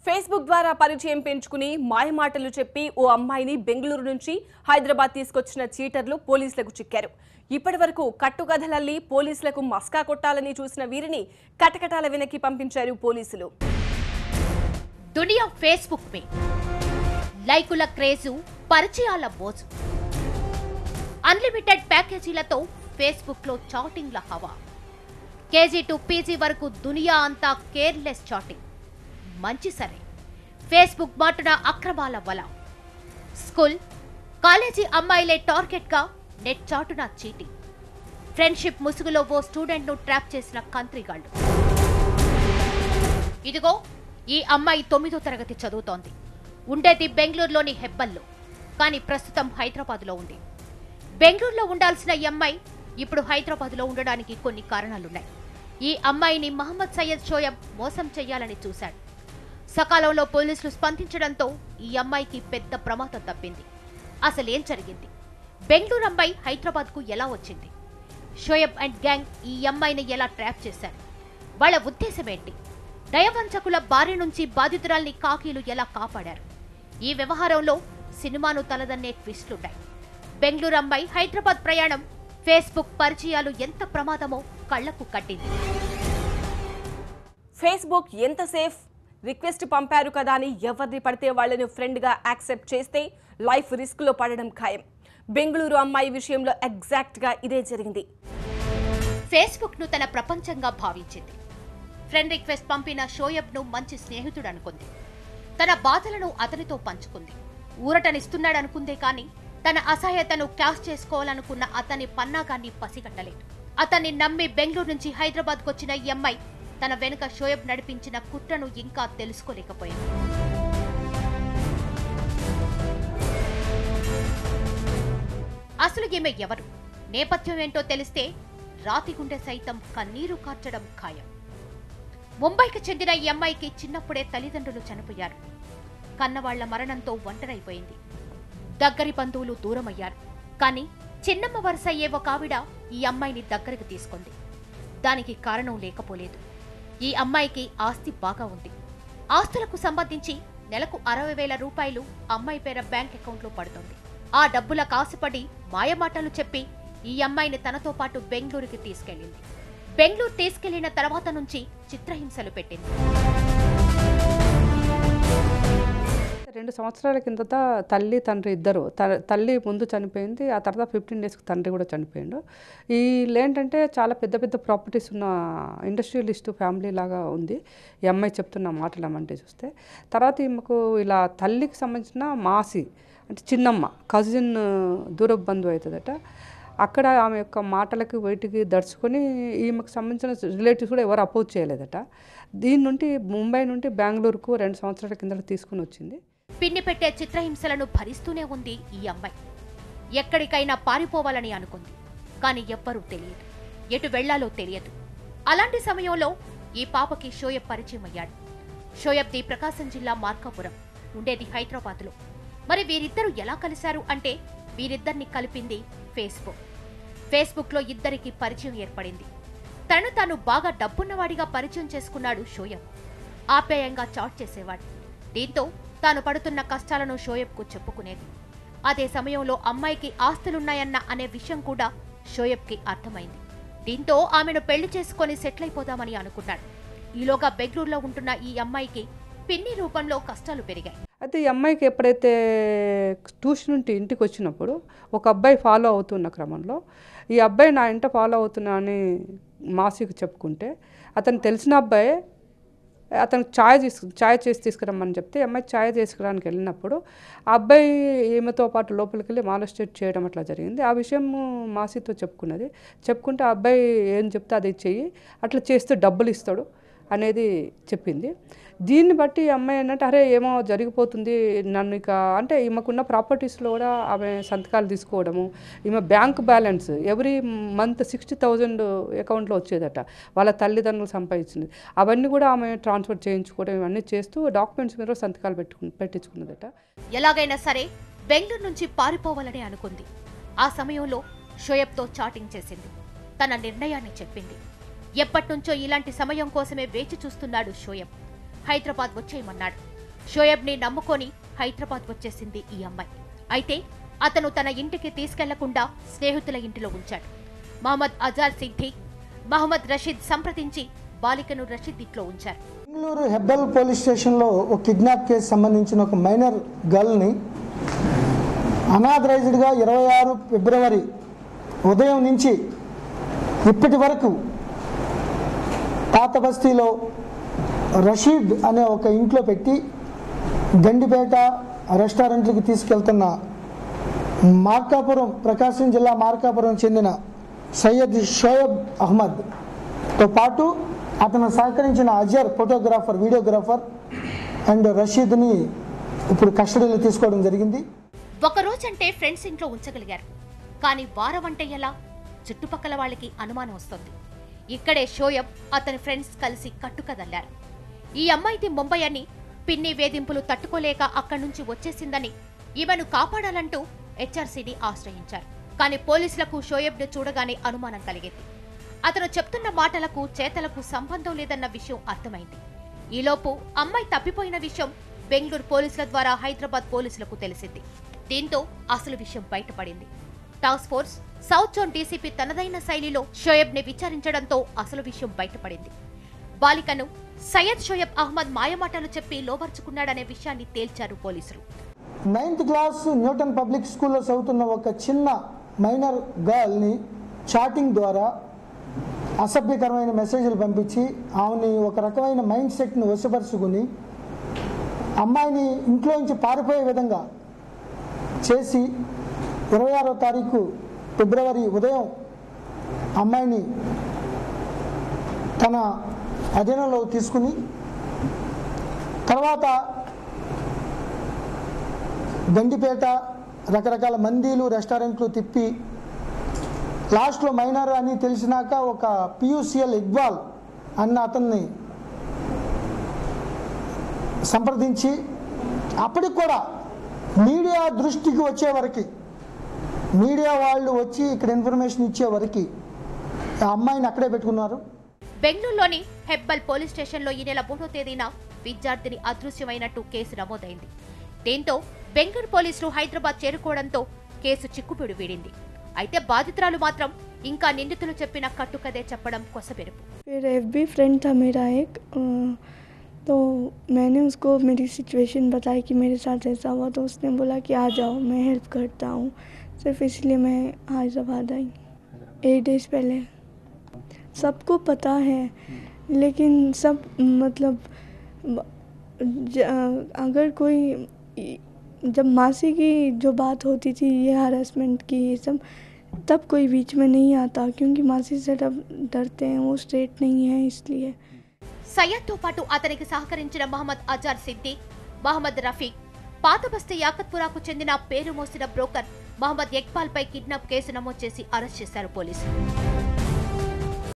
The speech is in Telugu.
ఫేస్బుక్ ద్వారా పరిచయం పెంచుకుని మాయమాటలు చెప్పి ఓ అమ్మాయిని బెంగళూరు నుంచి హైదరాబాద్ తీసుకొచ్చిన చీటర్లు పోలీసులకు చిక్కారు. ఇప్పటివరకు కట్టుకథలల్లి పోలీసులకు మస్కా కొట్టాలని చూసిన వీరిని కటకటాల వెనక్కి పంపించారు పోలీసులు. దునియా ఫేస్బుక్ మే లైకుల క్రేజు, పరిచయాల మోజు, అన్లిమిటెడ్ ప్యాకేజీలతో ఫేస్బుక్ లో చాటింగ్ల హవా. కేజీ టు పీజీ వరకు దునియా అంతా కేర్లెస్ చాటింగ్. మంచి సరే, ఫేస్బుక్ మాటున అక్రమాల వల. స్కూల్, కాలేజీ అమ్మాయిలే టార్గెట్ గా నెట్ చాటున చీటింగ్. ఫ్రెండ్షిప్ ముసుగులో ఓ స్టూడెంట్ ను ట్రాప్ చేసిన కంత్రిగాళ్లు. ఇదిగో ఈ అమ్మాయి 9వ తరగతి చదువుతోంది. ఉండేది బెంగళూరులోని హెబ్బల్లో, కానీ ప్రస్తుతం హైదరాబాద్లో ఉంది. బెంగళూరులో ఉండాల్సిన ఈ అమ్మాయి ఇప్పుడు హైదరాబాద్లో ఉండడానికి కొన్ని కారణాలున్నాయి. ఈ అమ్మాయిని మహమ్మద్ సయ్యద్ షోయబ్ మోసం చెయ్యాలని చూశాడు. సకాలంలో పోలీసులు స్పందించడంతో ఈ అమ్మాయికి పెద్ద ప్రమాదం తప్పింది. అసలేం జరిగింది? బెంగళూరు అమ్మాయి హైదరాబాద్కు ఎలా వచ్చింది? షోయబ్ అండ్ గ్యాంగ్ ఈ అమ్మాయిని ఎలా ట్రాప్ చేశారు? వాళ్ళ ఉద్దేశమేంటి? నయవంచకుల బారి నుంచి బాధితురాల్ని కాకీలు ఎలా కాపాడారు? ఈ వ్యవహారంలో సినిమాను తలదన్నే ట్విస్టులున్నాయి. బెంగళూరు అమ్మాయి హైదరాబాద్ ప్రయాణం, ఫేస్బుక్ పరిచయాలు ఎంత ప్రమాదమో కళ్లకు కట్టింది. ఫేస్బుక్ ఎంత సేఫ్? రిక్వెస్ట్ పంపారు కదా అని ఎవరిని పడితే వాళ్ళని ఫ్రెండ్గా యాక్సెప్ట్ చేస్తే లైఫ్ రిస్క్లో పడడం ఖాయం. బెంగళూరు అమ్మాయి విషయంలో ఎగ్జాక్ట్గా ఇదే జరిగింది. ఫేస్బుక్ను తన ప్రపంచంగా భావించింది. ఫ్రెండ్ రిక్వెస్ట్ పంపిన షోయబ్ను మంచి స్నేహితుడు అనుకుంది. తన బాధలను అతనితో పంచుకుంది. ఊరటనిస్తున్నాడనుకుందే కానీ తన అసహ్యతను క్యాష్ చేసుకోవాలనుకున్న అతని పన్నాగాన్ని పసిగట్టలేదు. అతన్ని నమ్మి బెంగళూరు నుంచి హైదరాబాద్కు వచ్చిన ఈ అమ్మాయి తన వెనుక షోయబ్ నడిపించిన కుట్రను ఇంకా తెలుసుకోలేకపోయింది. అసలు ఈమె ఎవరు, నేపథ్యం ఏంటో తెలిస్తే రాతి గుండె సైతం కన్నీరు కార్చడం ఖాయం. ముంబైకి చెందిన ఈ అమ్మాయికి చిన్నప్పుడే తల్లిదండ్రులు చనిపోయారు. కన్నవాళ్ల మరణంతో ఒంటరైపోయింది. దగ్గరి బంధువులు దూరమయ్యారు. కానీ చిన్నమ్మ వరుస అయ్యే ఒక ఆవిడ ఈ అమ్మాయిని దగ్గరికి తీసుకుంది. దానికి కారణం లేకపోలేదు. ఈ అమ్మాయికి ఆస్తి బాగా ఉంది. ఆస్తులకు సంబంధించి నెలకు 60,000 రూపాయలు అమ్మాయి పేర బ్యాంక్ అకౌంట్లో పడుతుంది. ఆ డబ్బులకు ఆశపడి మాయమాటలు చెప్పి ఈ అమ్మాయిని తనతో పాటు బెంగళూరుకి తీసుకెళ్లింది. బెంగళూరు తీసుకెళ్లిన తర్వాత నుంచి చిత్రహింసలు పెట్టింది. 2 సంవత్సరాల కిందట తల్లి తండ్రి ఇద్దరు, తల్లి ముందు చనిపోయింది. ఆ తర్వాత 15 డేస్కి తండ్రి కూడా చనిపోయిండు. వీళ్ళేంటంటే చాలా పెద్ద పెద్ద ప్రాపర్టీస్ ఉన్న ఇండస్ట్రియలిస్ట్ ఫ్యామిలీ లాగా ఉంది ఈ అమ్మాయి చెప్తున్న మాటలు అమ్మంటే చూస్తే. తర్వాత ఈమెకు ఇలా తల్లికి సంబంధించిన మాసి అంటే చిన్నమ్మ కజిన్ దూరపు బంధువు అవుతుందట. అక్కడ ఆమె యొక్క మాటలకి వీటికి దడుచుకొని ఈమెకు సంబంధించిన రిలేటివ్స్ కూడా ఎవరు అపోజ్ చేయలేదట. దీని నుండి ముంబై నుండి బెంగళూరుకు 2 సంవత్సరాల కింద తీసుకుని వచ్చింది. పిన్ని పెట్టే చిత్రహింసలను భరిస్తూనే ఉంది ఈ అమ్మాయి. ఎక్కడికైనా పారిపోవాలని అనుకుంది. కానీ ఎవ్వరూ తెలియదు, ఎటు వెళ్లాలో తెలియదు. అలాంటి సమయంలో ఈ పాపకి షోయబ్ పరిచయం అయ్యాడు. షోయబ్ది ప్రకాశం జిల్లా మార్కాపురం, ఉండేది హైదరాబాద్లో. మరి వీరిద్దరూ ఎలా కలిశారు అంటే వీరిద్దరిని కలిపింది ఫేస్బుక్. ఫేస్బుక్లో ఇద్దరికి పరిచయం ఏర్పడింది. తను తాను బాగా డబ్బున్నవాడిగా పరిచయం చేసుకున్నాడు షోయబ్. ఆప్యాయంగా చాట్ చేసేవాడు. దీంతో తాను పడుతున్న కష్టాలను షోయబ్కు చెప్పుకునేది. అదే సమయంలో అమ్మాయికి ఆస్తులున్నాయన్న అనే విషయం కూడా షోయబ్కి అర్థమైంది. దీంతో ఆమెను పెళ్లి చేసుకుని సెటిల్ అయిపోదామని అనుకున్నాడు. ఈలోగా బెంగళూరులో ఉంటున్న ఈ అమ్మాయికి పిన్ని రూపంలో కష్టాలు పెరిగాయి. అయితే ఈ అమ్మాయికి ఎప్పుడైతే ట్యూషన్ నుండి ఇంటికి వచ్చినప్పుడు ఒక అబ్బాయి ఫాలో అవుతున్న క్రమంలో ఈ అబ్బాయి నా ఇంట ఫాలో అవుతున్నా అని మాసికి చెప్పుకుంటే అతను తెలిసిన అబ్బాయి అతనికి ఛాయ్ చేసి తీసుకురమ్మని చెప్తే అమ్మాయి ఛాయ్ తీసుకురానికి వెళ్ళినప్పుడు ఆ అబ్బాయి ఈమెతో పాటు లోపలికి వెళ్ళి మాలస్టేట్ చేయడం అట్లా జరిగింది. ఆ విషయం మాసితో చెప్పుకుంటే ఆ అబ్బాయి ఏం చెప్తే అది చెయ్యి, అట్లా చేస్తే డబ్బులు ఇస్తాడు అనేది చెప్పింది. దీన్ని బట్టి అమ్మాయి ఏంటంటే అరే ఏమో జరిగిపోతుంది నన్ను ఇక అంటే ఈమెకున్న ప్రాపర్టీస్లో కూడా ఆమె సంతకాలు తీసుకోవడము, ఈమె బ్యాంక్ బ్యాలెన్స్ ఎవ్రీ మంత్ 60,000 అకౌంట్లో వచ్చేదట, వాళ్ళ తల్లిదండ్రులు సంపాదించింది. అవన్నీ కూడా ఆమె ట్రాన్స్ఫర్ చేయించుకోవడం ఇవన్నీ చేస్తూ డాక్యుమెంట్స్ మీద సంతకాలు పెట్టించుకున్నదట. ఎలాగైనా సరే బెంగళూరు నుంచి పారిపోవాలని అనుకుంది. ఆ సమయంలో షోయబ్తో చాటింగ్ చేసింది. తన నిర్ణయాన్ని చెప్పింది. ఎప్పటినుంచో ఇలాంటి సమయం కోసమే వేచి చూస్తున్నాడు షోయబ్. హైదరాబాద్ వచ్చేయమన్నాడు. షోయబ్ని నమ్ముకొని హైదరాబాద్ వచ్చేసింది ఈ అమ్మాయి. అయితే అతను తన ఇంటికి తీసుకెళ్లకుండా స్నేహితుల ఇంటిలో ఉంచాడు. మహమ్మద్ అజార్ సిద్దిక్, మహమ్మద్ రషీద్ సంప్రదించి బాలికను రషీద్ ఇంట్లో ఉంచారు. బెంగళూరు హెబ్బల్ పోలీస్ స్టేషన్లో ఒక కిడ్నాప్ కేసు సంబంధించిన ఒక మైనర్ గర్ల్ని అనాథరైజ్డ్గా 26 ఫిబ్రవరి ఉదయం నుంచి ఇప్పటి వరకు పాత బస్తీలో రషీద్ అనే ఒక ఇంట్లో పెట్టి గండిపేట రెస్టారెంట్కి తీసుకెళ్తున్న మార్కాపురం, ప్రకాశం జిల్లా మార్కాపురం చెందిన సయ్యద్ షోయబ్ అహ్మద్తో పాటు అతను సహకరించిన అజర్ ఫోటోగ్రాఫర్, వీడియోగ్రాఫర్ అండ్ రషీద్ని ఇప్పుడు కస్టడీలో తీసుకోవడం జరిగింది. ఒకరోజంటే ఫ్రెండ్స్ ఇంట్లో ఉంచగలిగారు, కానీ వారం అంటే ఎలా? చుట్టుపక్కల వాళ్ళకి అనుమానం వస్తుంది. ఇక్కడే షోయబ్, అతని ఫ్రెండ్స్ కలిసి కట్టుకదల్లారు. ఈ అమ్మాయిది ముంబై అని, పిన్ని వేధింపులు తట్టుకోలేక అక్కడి నుంచి వచ్చేసిందని, ఈమెను కాపాడాలంటూ హెచ్ఆర్సీని ఆశ్రయించారు. కానీ పోలీసులకు షోయబ్ను చూడగానే అనుమానం కలిగింది. అతను చెప్తున్న మాటలకు చేతలకు సంబంధం లేదన్న విషయం అర్థమైంది. ఈలోపు అమ్మాయి తప్పిపోయిన విషయం బెంగళూరు పోలీసుల ద్వారా హైదరాబాద్ పోలీసులకు తెలిసింది. దీంతో అసలు విషయం బయటపడింది. Task force south zone DCP తనదైన శైలిలో షోయబ్ ని విచారించడంతో అసలు విషయం బయటపడింది. బాలికను సయ్యద్ షోయబ్ అహ్మద్ మాయమాటలు చెప్పి లోబర్చుకున్నాడనే విషయాన్ని తేల్చారు పోలీసులు. 9th క్లాస్ న్యూటన్ పబ్లిక్ స్కూల్లో చదువుతున్న ఒక చిన్న మైనర్ గర్ల్ని చాటింగ్ ద్వారా అసభ్యకరమైన మెసేజ్లు పంపించి ఆమెని ఒక రకమైన మైండ్ సెట్ని వశపరుచుకుని అమ్మాయిని ఇంట్లో నుంచి పారిపోయే విధంగా చేసి 26వ తారీఖు ఫిబ్రవరి ఉదయం అమ్మాయిని తన అధీనంలో తీసుకుని తర్వాత గండిపేట రకరకాల మందీలు, రెస్టారెంట్లు తిప్పి లాస్ట్లో మైనర్ అని తెలిసినాక ఒక పియూసిఎల్ ఇక్బాల్ అన్న అతన్ని సంప్రదించి అప్పటికి కూడా మీడియా దృష్టికి వచ్చేవరకు, మీడియా వాళ్ళు వచ్చి ఇక్కడ ఇన్ఫర్మేషన్ ఇచ్చేవరకు ఆ అమ్మాయిని అక్కడే పెట్టుకున్నారు. బెంగళూరులోని హెబ్బల్ పోలీస్ స్టేషన్లో ఈ నెల 3వ తేదీన విద్యార్థిని అదృశ్యమైనట్టు కేసు నమోదైంది. దీంతో బెంగళూరు పోలీసులు హైదరాబాద్ చేరుకోవడంతో కేసు చిక్కుపిడి వీడింది. అయితే బాధితురాలు మాత్రం ఇంకా నిందితులు చెప్పిన కట్టుకదే చెప్పడం కొసబెరుపు. फिर एफबी फ्रेंड था मेरा एक, तो मैंने उसको मेरी सिचुएशन बताई कि मेरे साथ ऐसा हुआ, तो उसने बोला कि आ जाओ, मैं हेल्प करता हूँ. सिर्फ इसलिए मैं हैदराबाद आई 8 डेज पहले. सबको पता है, लेकिन सब मतलब अगर कोई, जब मासी की जो बात होती थी ये हरासमेंट की, ये सब, तब कोई बीच में नहीं आता, क्योंकि मासी से तब डरते हैं, वो स्ट्रेट नहीं है इसलिए. సయ్యద్తో పాటు అతనికి సహకరించిన మహమ్మద్ అజార్ సిద్దిక్, మహమ్మద్ రఫీక్, పాత బస్తీ యాకత్పురాకు చెందిన పేరు మోసిన బ్రోకర్ మహమ్మద్ ఇక్బాల్ పై కిడ్నాప్ కేసు నమోదు చేసి అరెస్ట్ చేశారు పోలీసులు.